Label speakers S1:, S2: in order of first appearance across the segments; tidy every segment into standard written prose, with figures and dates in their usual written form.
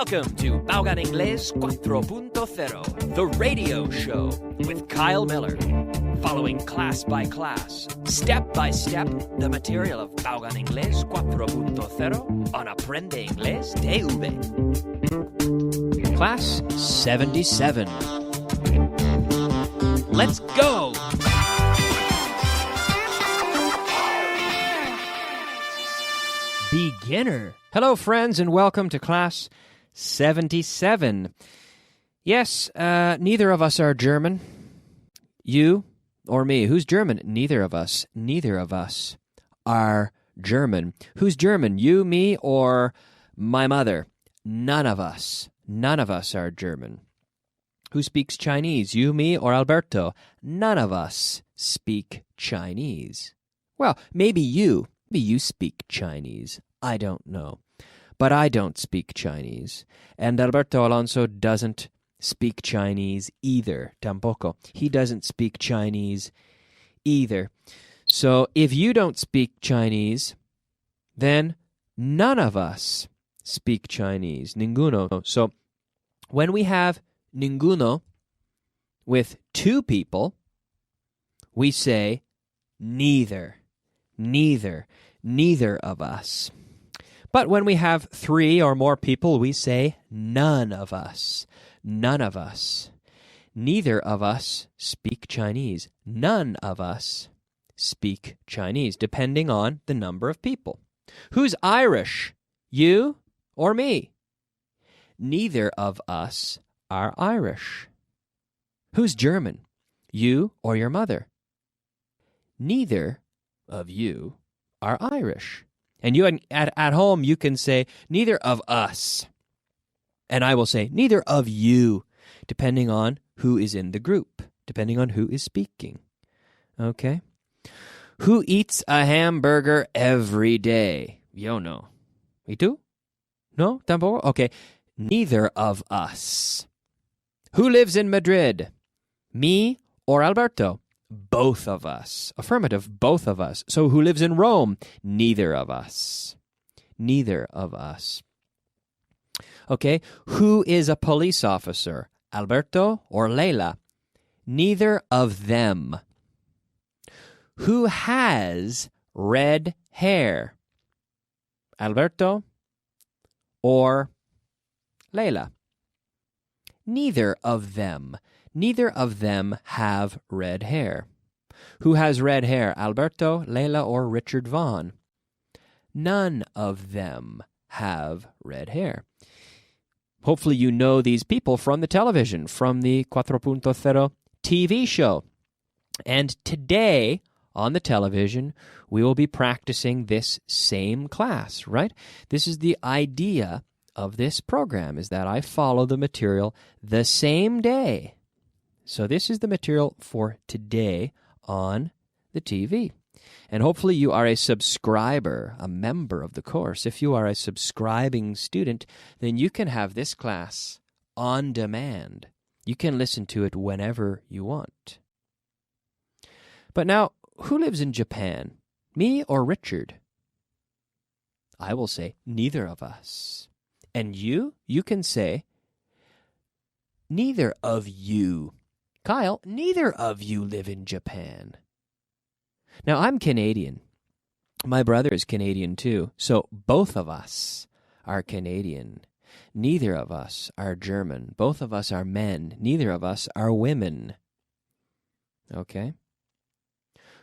S1: Welcome to Baugan Inglés 4.0, the radio show with Kyle Miller. Following class by class, step by step, the material of Baugan Inglés 4.0 on Aprende Inglés TV. Class 77. Let's go! Beginner. Hello, friends, and welcome to Class 77. Yes, neither of us are German. You or me. Who's German? Neither of us. Neither of us are German. Who's German? You, me, or my mother? None of us. None of us are German. Who speaks Chinese? You, me, or Alberto? None of us speak Chinese. Well, maybe you. Maybe you speak Chinese. I don't know. But I don't speak Chinese. And Alberto Alonso doesn't speak Chinese either. Tampoco. He doesn't speak Chinese either. So if you don't speak Chinese, then none of us speak Chinese. Ninguno. So when we have ninguno with two people, we say neither. Neither of us. But when we have three or more people, we say none of us. None of us. Neither of us speak Chinese. None of us speak Chinese, depending on the number of people. Who's Irish? You or me? Neither of us are Irish. Who's German? You or your mother? Neither of you are Irish. And you at home, you can say, neither of us. And I will say, neither of you, depending on who is in the group, depending on who is speaking. Okay? Who eats a hamburger every day? Yo no. ¿Y tú? No? Tampoco? Okay. Neither of us. Who lives in Madrid? Me or Alberto? Both of us. Affirmative, both of us. So who lives in Rome? Neither of us. Neither of us. Okay, who is a police officer? Alberto or Leila? Neither of them. Who has red hair? Alberto or Leila? Neither of them. Neither of them have red hair. Who has red hair? Alberto, Leila, or Richard Vaughn? None of them have red hair. Hopefully you know these people from the television, from the 4.0 TV show. And today on the television, we will be practicing this same class, right? This is the idea of this program, is that I follow the material the same day. So this is the material for today on the TV. And hopefully you are a subscriber, a member of the course. If you are a subscribing student, then you can have this class on demand. You can listen to it whenever you want. But now, who lives in Japan? Me or Richard? I will say neither of us. And you can say neither of you. Kyle, neither of you live in Japan. Now, I'm Canadian. My brother is Canadian too, so both of us are Canadian. Neither of us are German. Both of us are men. Neither of us are women. Okay?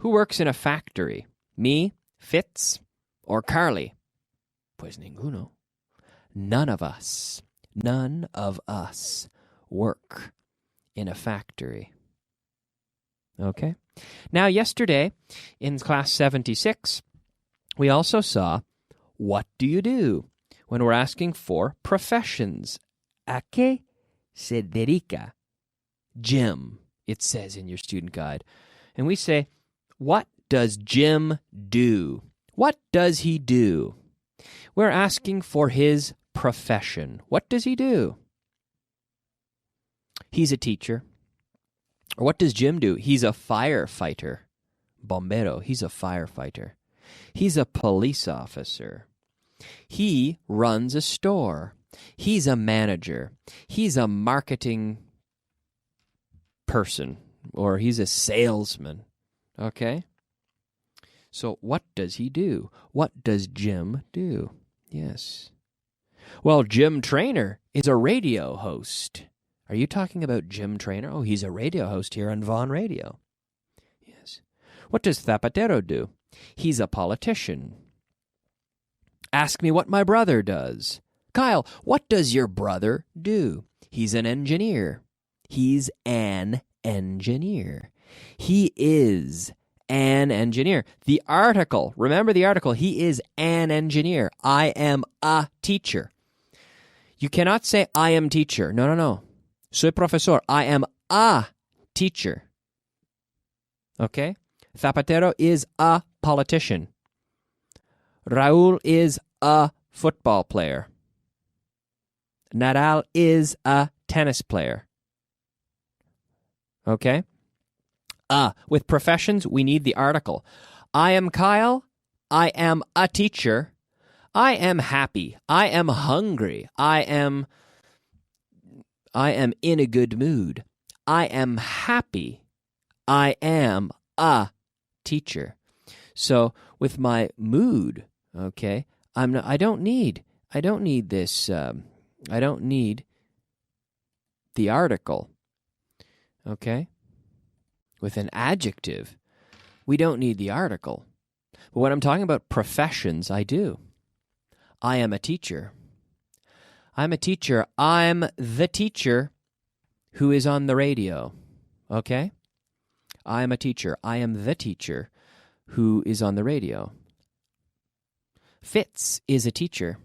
S1: Who works in a factory? Me, Fitz, or Carly? Pues ninguno. None of us work in a factory. Okay? Now, yesterday, in class 76, we also saw, what do you do? When we're asking for professions. ¿A qué se dedica? Jim, it says in your student guide. And we say, what does Jim do? What does he do? We're asking for his profession. What does he do? He's a teacher. Or what does Jim do? He's a firefighter. Bombero, he's a firefighter. He's a police officer. He runs a store. He's a manager. He's a marketing person, or he's a salesman. Okay? So what does he do? What does Jim do? Yes. Well, Jim Trainer is a radio host. Are you talking about Jim Trainer? Oh, he's a radio host here on Vaughan Radio. Yes. What does Zapatero do? He's a politician. Ask me what my brother does. Kyle, what does your brother do? He's an engineer. He's an engineer. He is an engineer. The article, remember the article, he is an engineer. I am a teacher. You cannot say I am teacher. No. Soy profesor. I am a teacher. Okay? Zapatero is a politician. Raul is a football player. Nadal is a tennis player. Okay? With professions, we need the article. I am Kyle. I am a teacher. I am happy. I am hungry. I am in a good mood. I am happy. I am a teacher. So with my mood, okay, I don't need this. I don't need the article. Okay? With an adjective, we don't need the article. But when I'm talking about professions, I do. I am a teacher. I'm a teacher. I'm the teacher who is on the radio. Okay? I am a teacher. I am the teacher who is on the radio. Fitz is a teacher.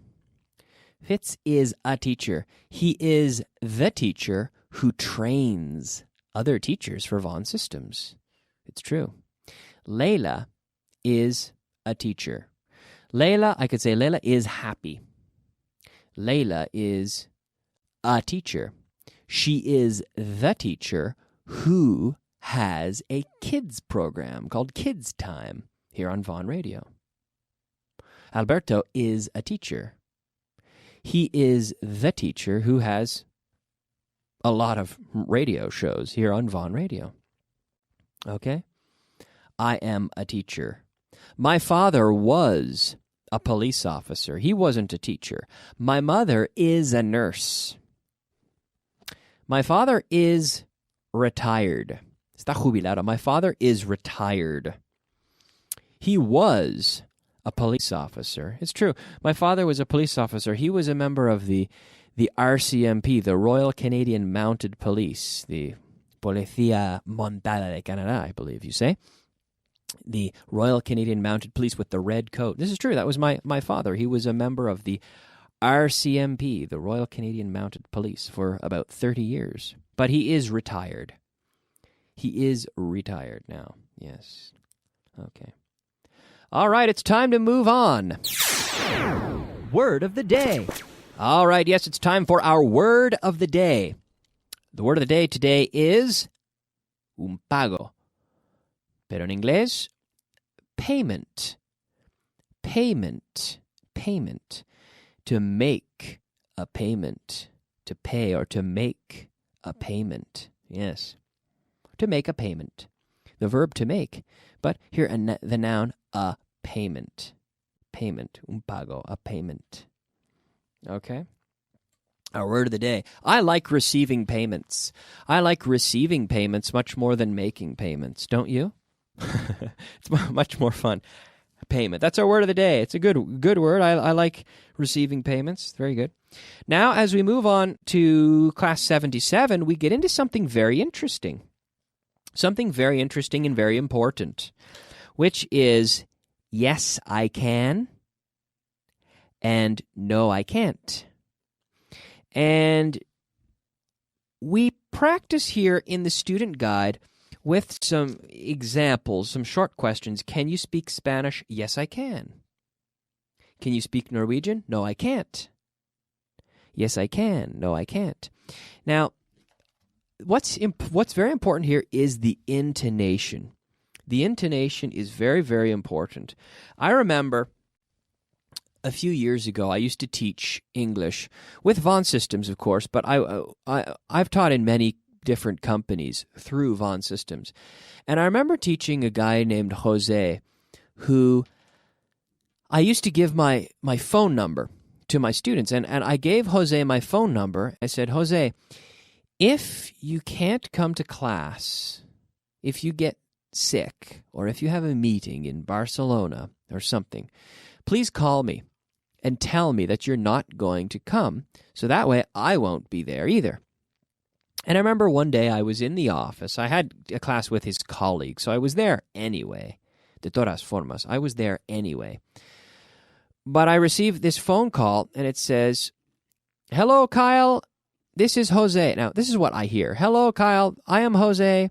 S1: Fitz is a teacher. He is the teacher who trains other teachers for Vaughan Systems. It's true. Layla is a teacher. Layla, I could say Layla is happy. Layla is a teacher. She is the teacher who has a kids program called Kids Time here on Vaughan Radio. Alberto is a teacher. He is the teacher who has a lot of radio shows here on Vaughan Radio. Okay? I am a teacher. My father was a police officer. He wasn't a teacher. My mother is a nurse. My father is retired. Está jubilado. My father is retired. He was a police officer. It's true. My father was a police officer. He was a member of the RCMP, the Royal Canadian Mounted Police, the Policía Montada de Canadá, I believe you say. The Royal Canadian Mounted Police with the red coat. This is true. That was my father. He was a member of the RCMP, the Royal Canadian Mounted Police, for about 30 years. But he is retired. He is retired now. Yes. Okay. All right, it's time to move on. Word of the day. All right, yes, it's time for our word of the day. The word of the day today is un pago. Pero en inglés, payment. Payment. Payment. To make a payment. To pay or to make a payment. Yes. To make a payment. The verb to make. But here the noun, a payment. Payment. Un pago. A payment. Okay? Our word of the day. I like receiving payments. I like receiving payments much more than making payments. Don't you? It's much more fun. Payment. That's our word of the day. It's a good word. I like receiving payments. Very good. Now, as we move on to Class 77, we get into something very interesting. Something very interesting and very important, which is yes, I can, and no, I can't. And we practice here in the student guide with some examples, some short questions. Can you speak Spanish? Yes, I can. Can you speak Norwegian? No, I can't. Yes, I can. No, I can't. Now, what's very important here is the intonation. The intonation is very, very important. I remember a few years ago, I used to teach English with Von Systems, of course, but I've taught in many different companies through Von Systems. And I remember teaching a guy named Jose, who I used to give my phone number to my students. And I gave Jose my phone number. I said, Jose, if you can't come to class, if you get sick, or if you have a meeting in Barcelona or something, please call me and tell me that you're not going to come, so that way I won't be there either. And I remember one day I was in the office. I had a class with his colleague, so I was there anyway. De todas formas, I was there anyway. But I received this phone call, and it says, "Hello, Kyle. This is Jose." Now, this is what I hear. "Hello, Kyle. I am Jose.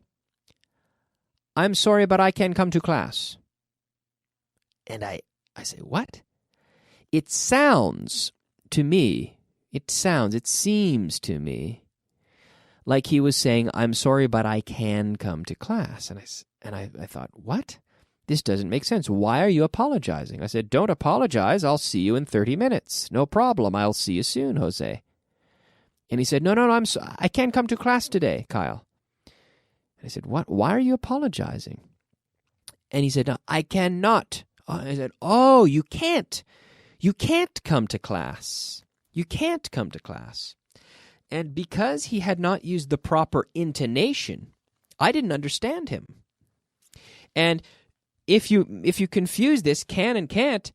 S1: I'm sorry, but I can't come to class." And I say, what? It seems to me like he was saying, "I'm sorry, but I can come to class." And I thought, what? This doesn't make sense. Why are you apologizing? I said, "Don't apologize. I'll see you in 30 minutes. No problem. I'll see you soon, Jose." And he said, No, I can't come to class today, Kyle. And I said, "What? Why are you apologizing?" And he said, "No, I cannot." I said, "Oh, you can't. You can't come to class. You can't come to class." And because he had not used the proper intonation, I didn't understand him. And if you confuse this can and can't,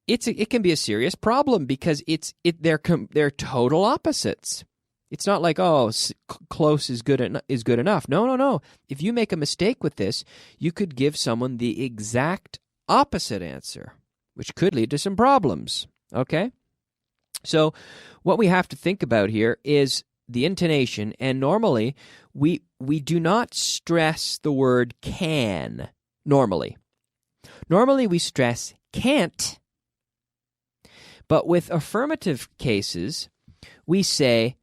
S1: it can be a serious problem because they're total opposites. It's not like, close is good enough. No. If you make a mistake with this, you could give someone the exact opposite answer, which could lead to some problems. Okay? So what we have to think about here is the intonation, and normally we do not stress the word can normally. Normally we stress can't, but with affirmative cases, we say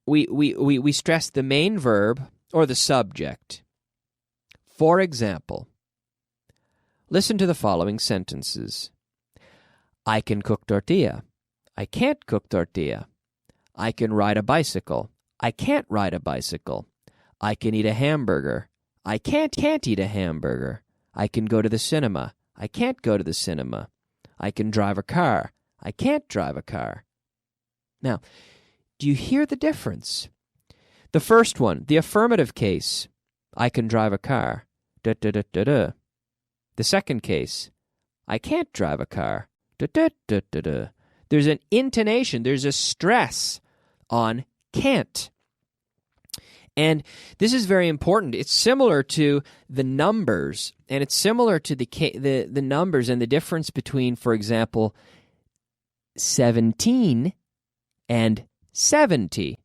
S1: we stress the main verb or the subject. For example, listen to the following sentences. I can cook tortilla. I can't cook tortilla. I can ride a bicycle. I can't ride a bicycle. I can eat a hamburger. I can't eat a hamburger. I can go to the cinema. I can't go to the cinema. I can drive a car. I can't drive a car. Now, do you hear the difference? The first one, the affirmative case, I can drive a car. Da-da-da-da-da. The second case, I can't drive a car. Da-da-da-da-da. There's an intonation, there's a stress on can't. And this is very important. It's similar to the numbers, and it's similar to the numbers and the difference between, for example, 17 and 70.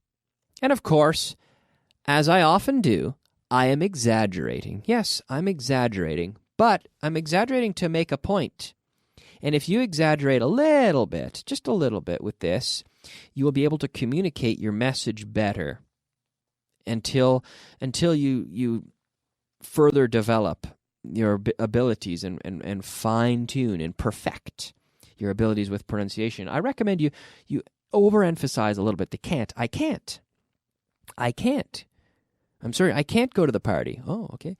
S1: And of course, as I often do, I am exaggerating. Yes, I'm exaggerating, but I'm exaggerating to make a point. And if you exaggerate a little bit, just a little bit with this, you will be able to communicate your message better until you further develop your abilities and fine-tune and perfect your abilities with pronunciation. I recommend you overemphasize a little bit the can't. I can't. I'm sorry, I can't go to the party. Oh, okay.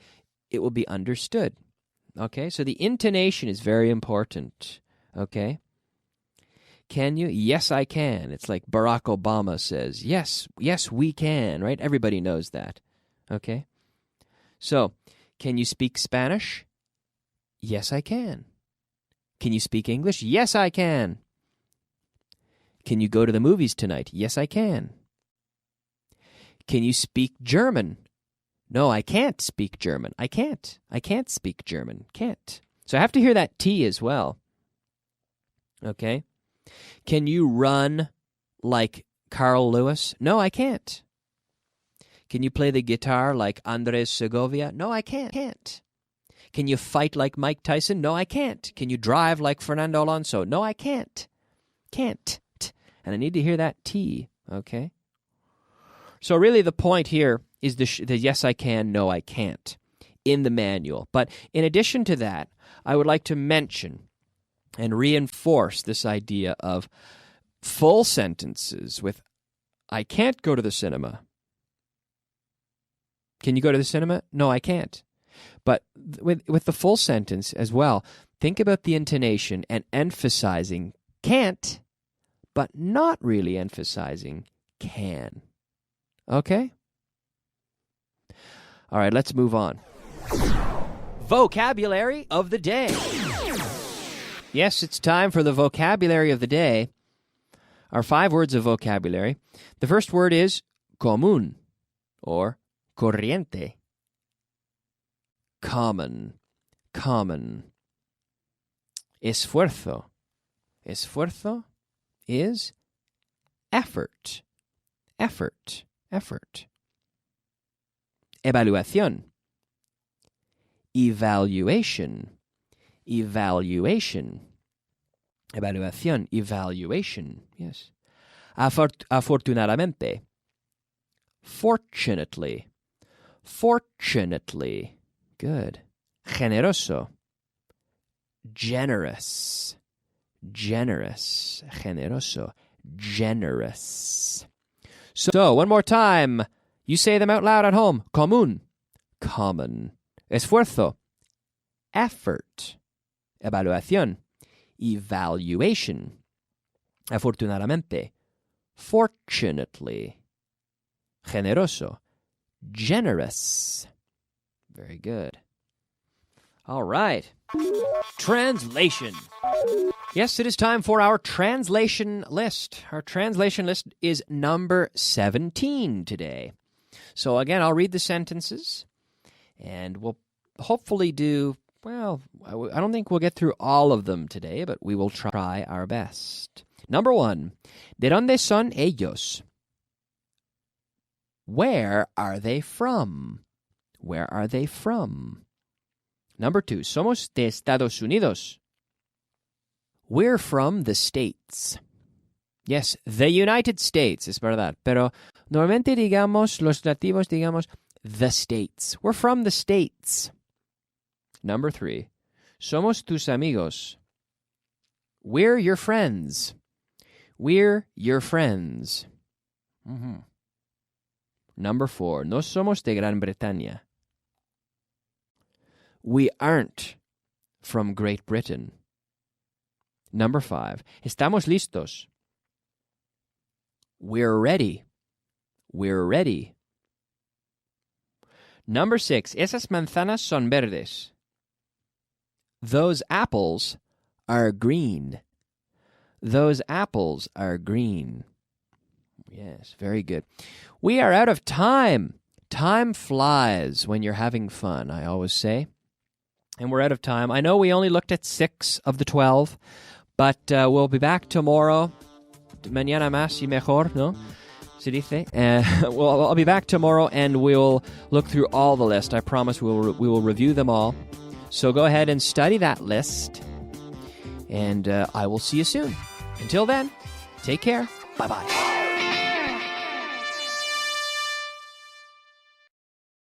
S1: It will be understood. Okay, so the intonation is very important. Okay? Can you? Yes, I can. It's like Barack Obama says, yes, we can, right? Everybody knows that. Okay? So, can you speak Spanish? Yes, I can. Can you speak English? Yes, I can. Can you go to the movies tonight? Yes, I can. Can you speak German? No, I can't speak German. I can't speak German. Can't. So I have to hear that T as well. Okay? Can you run like Carl Lewis? No, I can't. Can you play the guitar like Andres Segovia? No, I can't. Can you fight like Mike Tyson? No, I can't. Can you drive like Fernando Alonso? No, I can't. Can't. And I need to hear that T. Okay? So really the point here is the yes I can, no I can't in the manual. But in addition to that, I would like to mention and reinforce this idea of full sentences with, I can't go to the cinema. Can you go to the cinema? No, I can't. But with the full sentence as well, think about the intonation and emphasizing can't, but not really emphasizing can. Okay? All right, let's move on. Vocabulary of the day. Yes, it's time for the vocabulary of the day. Our 5 words of vocabulary. The first word is común, or corriente. Common, common. Esfuerzo. Esfuerzo is effort, effort, effort. Evaluación. Evaluation, evaluation. Evaluación, evaluation, yes. Afortunadamente. Fortunately, fortunately. Good. Generoso. Generous, generous. Generoso, generous. So, one more time. You say them out loud at home. Común, common. Esfuerzo, effort. Evaluación, evaluation. Afortunadamente, fortunately. Generoso, generous. Very good. All right. Translation. Yes, it is time for our translation list. Our translation list is number 17 today. So again, I'll read the sentences, and we'll hopefully do, well, I don't think we'll get through all of them today, but we will try our best. Number 1, ¿De dónde son ellos? Where are they from? Where are they from? Number 2, somos de Estados Unidos. We're from the States. Yes, the United States, es verdad. Pero normalmente digamos, los nativos digamos, the States. We're from the States. Number 3, somos tus amigos. We're your friends. We're your friends. Mm-hmm. Number 4, no somos de Gran Bretaña. We aren't from Great Britain. Number 5, estamos listos. We're ready. We're ready. Number 6, esas manzanas son verdes. Those apples are green. Those apples are green. Yes, very good. We are out of time. Time flies when you're having fun, I always say. And we're out of time. I know we only looked at 6 of the 12, but we'll be back tomorrow. Mañana más y mejor, ¿no? Se dice. I'll be back tomorrow, and we'll look through all the list. I promise we will review them all. So go ahead and study that list, and I will see you soon. Until then, take care. Bye-bye.